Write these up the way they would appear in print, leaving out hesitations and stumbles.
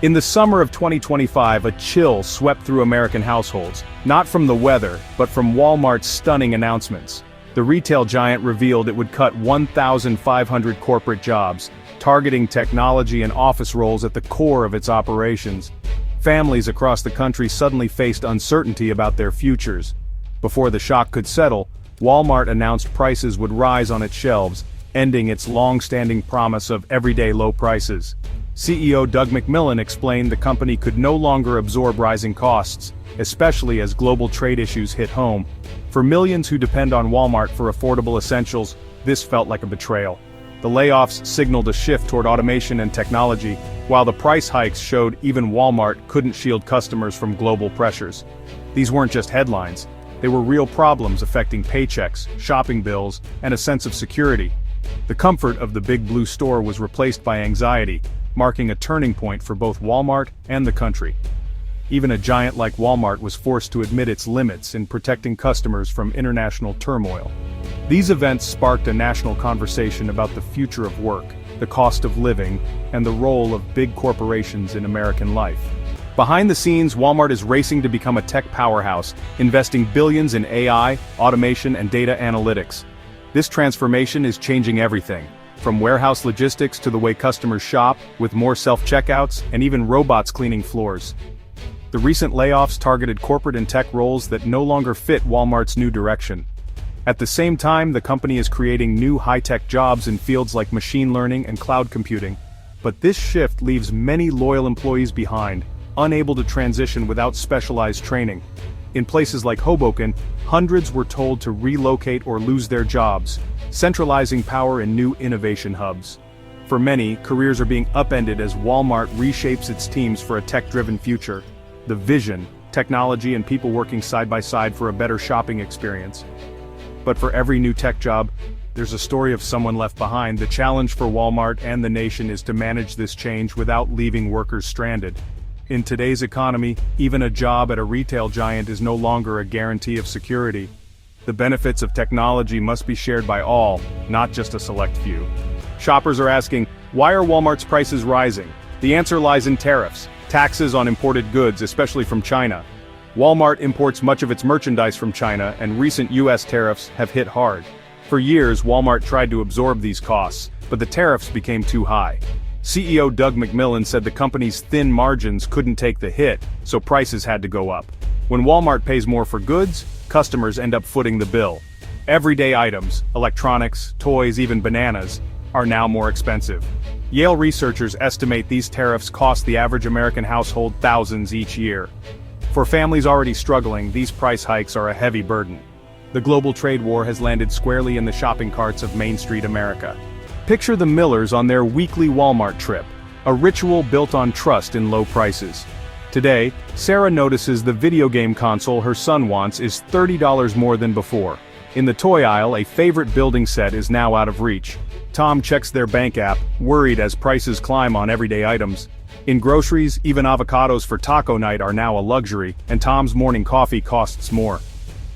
In the summer of 2025, a chill swept through American households, not from the weather, but from Walmart's stunning announcements. The retail giant revealed it would cut 1,500 corporate jobs, targeting technology and office roles at the core of its operations. Families across the country suddenly faced uncertainty about their futures. Before the shock could settle, Walmart announced prices would rise on its shelves, ending its long-standing promise of everyday low prices. CEO Doug McMillon explained the company could no longer absorb rising costs, especially as global trade issues hit home. For millions who depend on Walmart for affordable essentials, this felt like a betrayal. The layoffs signaled a shift toward automation and technology, while the price hikes showed even Walmart couldn't shield customers from global pressures. These weren't just headlines. They were real problems affecting paychecks, shopping bills, and a sense of security. The comfort of the big blue store was replaced by anxiety, marking a turning point for both Walmart and the country. Even a giant like Walmart was forced to admit its limits in protecting customers from international turmoil. These events sparked a national conversation about the future of work, the cost of living, and the role of big corporations in American life. Behind the scenes, Walmart is racing to become a tech powerhouse, investing billions in AI, automation, and data analytics. This transformation is changing everything, from warehouse logistics to the way customers shop, with more self-checkouts and even robots cleaning floors. The recent layoffs targeted corporate and tech roles that no longer fit Walmart's new direction. At the same time, the company is creating new high-tech jobs in fields like machine learning and cloud computing. But this shift leaves many loyal employees behind, unable to transition without specialized training. In places like Hoboken, hundreds were told to relocate or lose their jobs, centralizing power in new innovation hubs. For many, careers are being upended as Walmart reshapes its teams for a tech-driven future. The vision, technology, and people working side by side for a better shopping experience. But for every new tech job, there's a story of someone left behind. The challenge for Walmart and the nation is to manage this change without leaving workers stranded. In today's economy, even a job at a retail giant is no longer a guarantee of security. The benefits of technology must be shared by all, not just a select few. Shoppers are asking, why are Walmart's prices rising? The answer lies in tariffs, taxes on imported goods, especially from China. Walmart imports much of its merchandise from China, and recent US tariffs have hit hard. For years, Walmart tried to absorb these costs, but the tariffs became too high. CEO Doug McMillon said the company's thin margins couldn't take the hit, so prices had to go up. When Walmart pays more for goods, customers end up footing the bill. Everyday items, electronics, toys, even bananas, are now more expensive. Yale researchers estimate these tariffs cost the average American household thousands each year. For families already struggling, these price hikes are a heavy burden. The global trade war has landed squarely in the shopping carts of Main Street America. Picture the Millers on their weekly Walmart trip, a ritual built on trust in low prices. Today, Sarah notices the video game console her son wants is $30 more than before. In the toy aisle, a favorite building set is now out of reach. Tom checks their bank app, worried as prices climb on everyday items. In groceries, even avocados for taco night are now a luxury, and Tom's morning coffee costs more.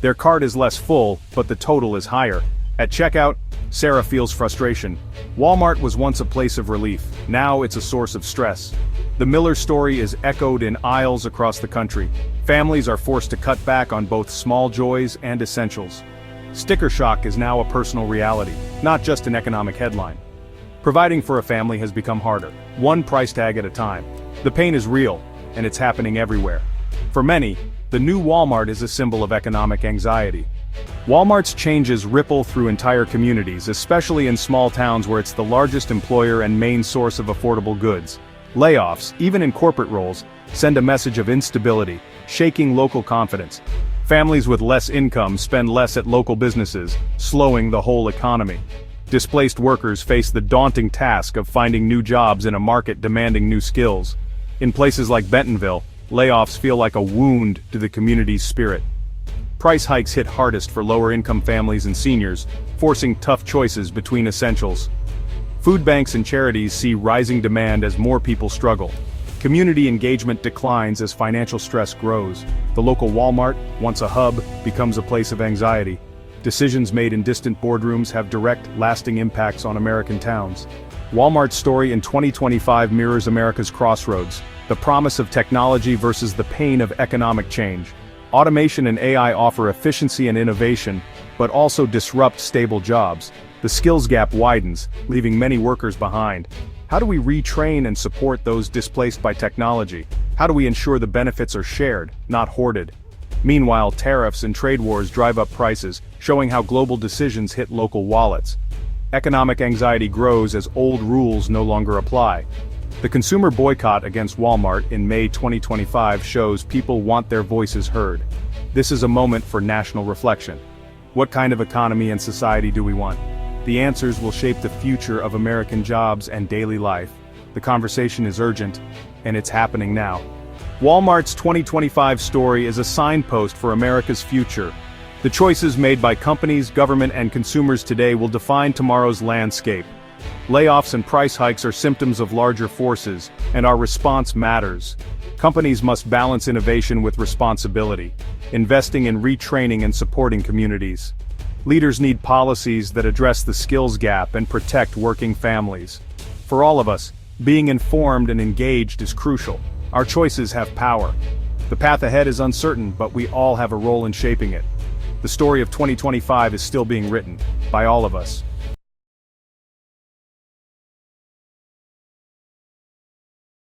Their cart is less full, but the total is higher. At checkout, Sarah feels frustration. Walmart was once a place of relief, now it's a source of stress. The Miller story is echoed in aisles across the country. Families are forced to cut back on both small joys and essentials. Sticker shock is now a personal reality, not just an economic headline. Providing for a family has become harder, one price tag at a time. The pain is real, and it's happening everywhere. For many, the new Walmart is a symbol of economic anxiety. Walmart's changes ripple through entire communities, especially in small towns where it's the largest employer and main source of affordable goods. Layoffs, even in corporate roles, send a message of instability, shaking local confidence. Families with less income spend less at local businesses, slowing the whole economy. Displaced workers face the daunting task of finding new jobs in a market demanding new skills. In places like Bentonville, layoffs feel like a wound to the community's spirit. Price hikes hit hardest for lower-income families and seniors, forcing tough choices between essentials. Food banks and charities see rising demand as more people struggle. Community engagement declines as financial stress grows. The local Walmart, once a hub, becomes a place of anxiety. Decisions made in distant boardrooms have direct, lasting impacts on American towns. Walmart's story in 2025 mirrors America's crossroads. The promise of technology versus the pain of economic change. Automation and AI offer efficiency and innovation, but also disrupt stable jobs. The skills gap widens, leaving many workers behind. How do we retrain and support those displaced by technology? How do we ensure the benefits are shared, not hoarded? Meanwhile, tariffs and trade wars drive up prices, showing how global decisions hit local wallets. Economic anxiety grows as old rules no longer apply. The consumer boycott against Walmart in May 2025 shows people want their voices heard. This is a moment for national reflection. What kind of economy and society do we want? The answers will shape the future of American jobs and daily life. The conversation is urgent, and it's happening now. Walmart's 2025 story is a signpost for America's future. The choices made by companies, government, and consumers today will define tomorrow's landscape. Layoffs and price hikes are symptoms of larger forces, and our response matters. Companies must balance innovation with responsibility, investing in retraining and supporting communities. Leaders need policies that address the skills gap and protect working families. For all of us, being informed and engaged is crucial. Our choices have power. The path ahead is uncertain, but we all have a role in shaping it. The story of 2025 is still being written, by all of us.